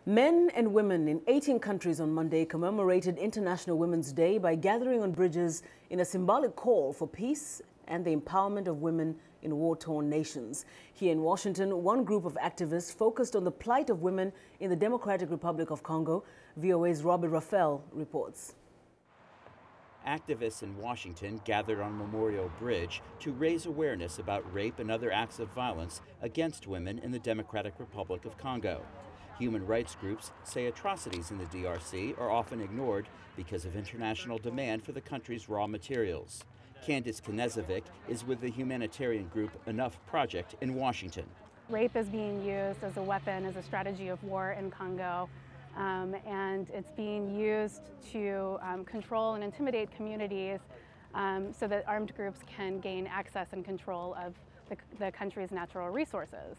Men and women in 18 countries on Monday commemorated International Women's Day by gathering on bridges in a symbolic call for peace and the empowerment of women in war-torn nations. Here in Washington, one group of activists focused on the plight of women in the Democratic Republic of Congo. VOA's Margaret Besheer reports. Activists in Washington gathered on Memorial Bridge to raise awareness about rape and other acts of violence against women in the Democratic Republic of Congo. Human rights groups say atrocities in the DRC are often ignored because of international demand for the country's raw materials. Candice Knezovic is with the humanitarian group Enough Project in Washington. Rape is being used as a weapon, as a strategy of war in Congo, and it's being used to control and intimidate communities so that armed groups can gain access and control of the country's natural resources.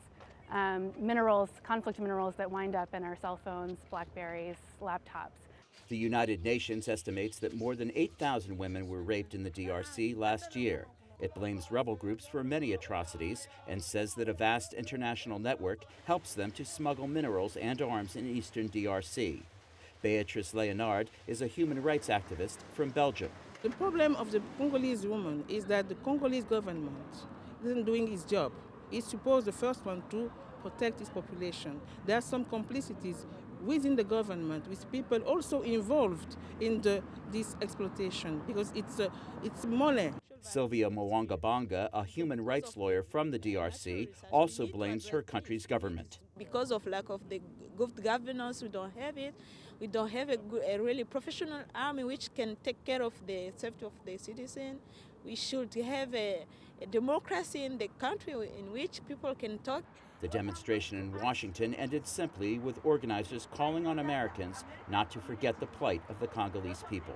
Minerals, conflict minerals that wind up in our cell phones, Blackberries, laptops. The United Nations estimates that more than 8,000 women were raped in the DRC last year. It blames rebel groups for many atrocities and says that a vast international network helps them to smuggle minerals and arms in eastern DRC. Beatrice Leonard is a human rights activist from Belgium. The problem of the Congolese woman is that the Congolese government isn't doing its job. It's supposed the first one to protect its population. There are some complicities within the government with people also involved in this exploitation because it's money. Sylvia Mwangabanga, a human rights lawyer from the DRC, also blames her country's government. Because of lack of the good governance, we don't have it. We don't have a really professional army which can take care of the safety of the citizen. We should have a democracy in the country in which people can talk. The demonstration in Washington ended simply with organizers calling on Americans not to forget the plight of the Congolese people.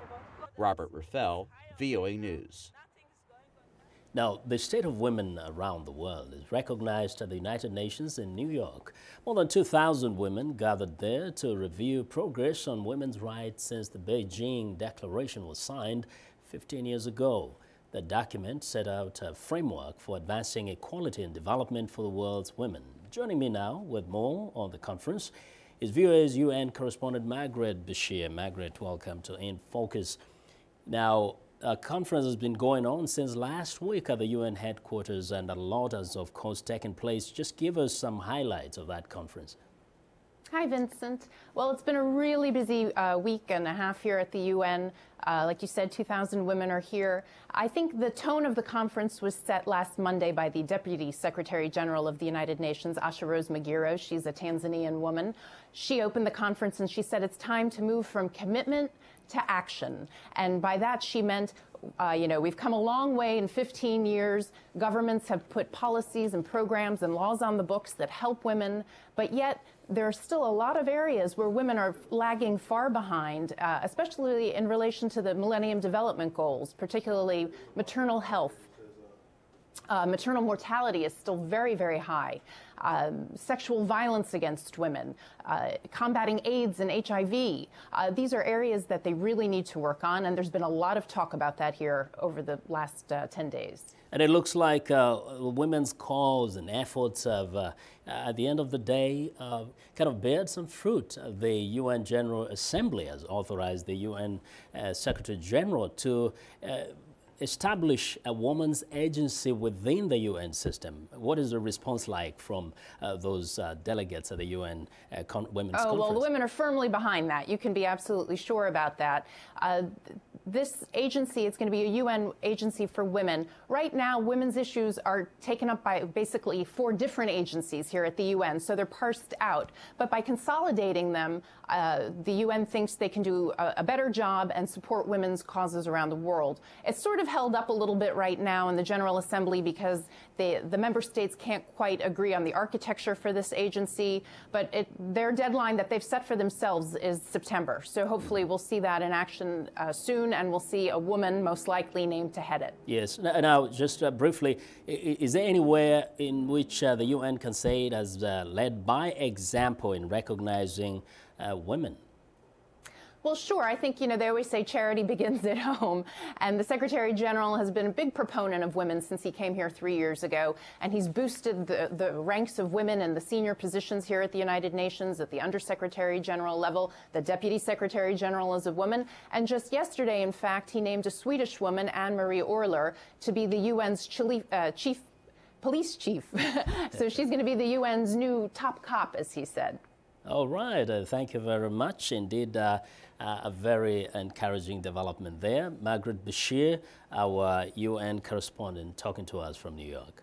Robert Raffel, VOA News. Now, the state of women around the world is recognized at the United Nations in New York. More than 2,000 women gathered there to review progress on women's rights since the Beijing Declaration was signed 15 years ago. The document set out a framework for advancing equality and development for the world's women. Joining me now with more on the conference is VOA's UN correspondent Margaret Besheer. Margaret, welcome to In Focus. Now, a conference has been going on since last week at the UN headquarters, and a lot has, of course, taken place. Just give us some highlights of that conference. Hi, Vincent. Well, it's been a really busy week and a half here at the UN. Like you said, 2,000 women are here. I think the tone of the conference was set last Monday by the Deputy Secretary General of the United Nations, Asha Rose Magiro. She's a Tanzanian woman. She opened the conference and she said it's time to move from commitment to action. And by that she meant, we've come a long way in 15 years. Governments have put policies and programs and laws on the books that help women, but yet there are still a lot of areas where women are lagging far behind, especially in relation to the Millennium Development Goals, particularly maternal health. Maternal mortality is still very, very high. Sexual violence against women, combating AIDS and HIV. These are areas that they really need to work on, and there's been a lot of talk about that here over the last 10 days. And it looks like women's cause and efforts have, at the end of the day, kind of bared some fruit. The UN General Assembly has authorized the UN Secretary General to establish a women's agency within the UN system. What is the response like from those delegates at the UN Women's Conference? Well, the women are firmly behind that. You can be absolutely sure about that. This agency, it's going to be a UN agency for women. Right now, women's issues are taken up by basically 4 different agencies here at the UN, so they're parsed out. But by consolidating them, the UN thinks they can do a better job and support women's causes around the world. It's sort of held up a little bit right now in the General Assembly because the member states can't quite agree on the architecture for this agency, but their deadline that they've set for themselves is September. So hopefully we'll see that in action soon, and we'll see a woman most likely named to head it. Yes. Now, just briefly, is there anywhere in which the UN can say it has led by example in recognizing women? Well, sure. I think, they always say charity begins at home. And the Secretary General has been a big proponent of women since he came here 3 years ago. And he's boosted the ranks of women in the senior positions here at the United Nations, at the Undersecretary General level. The Deputy Secretary General is a woman. And just yesterday, in fact, he named a Swedish woman, Anne-Marie Orler, to be the UN's police chief. So she's going to be the UN's new top cop, as he said. All right. Thank you very much. Indeed, a very encouraging development there. Margaret Besheer, our UN correspondent, talking to us from New York.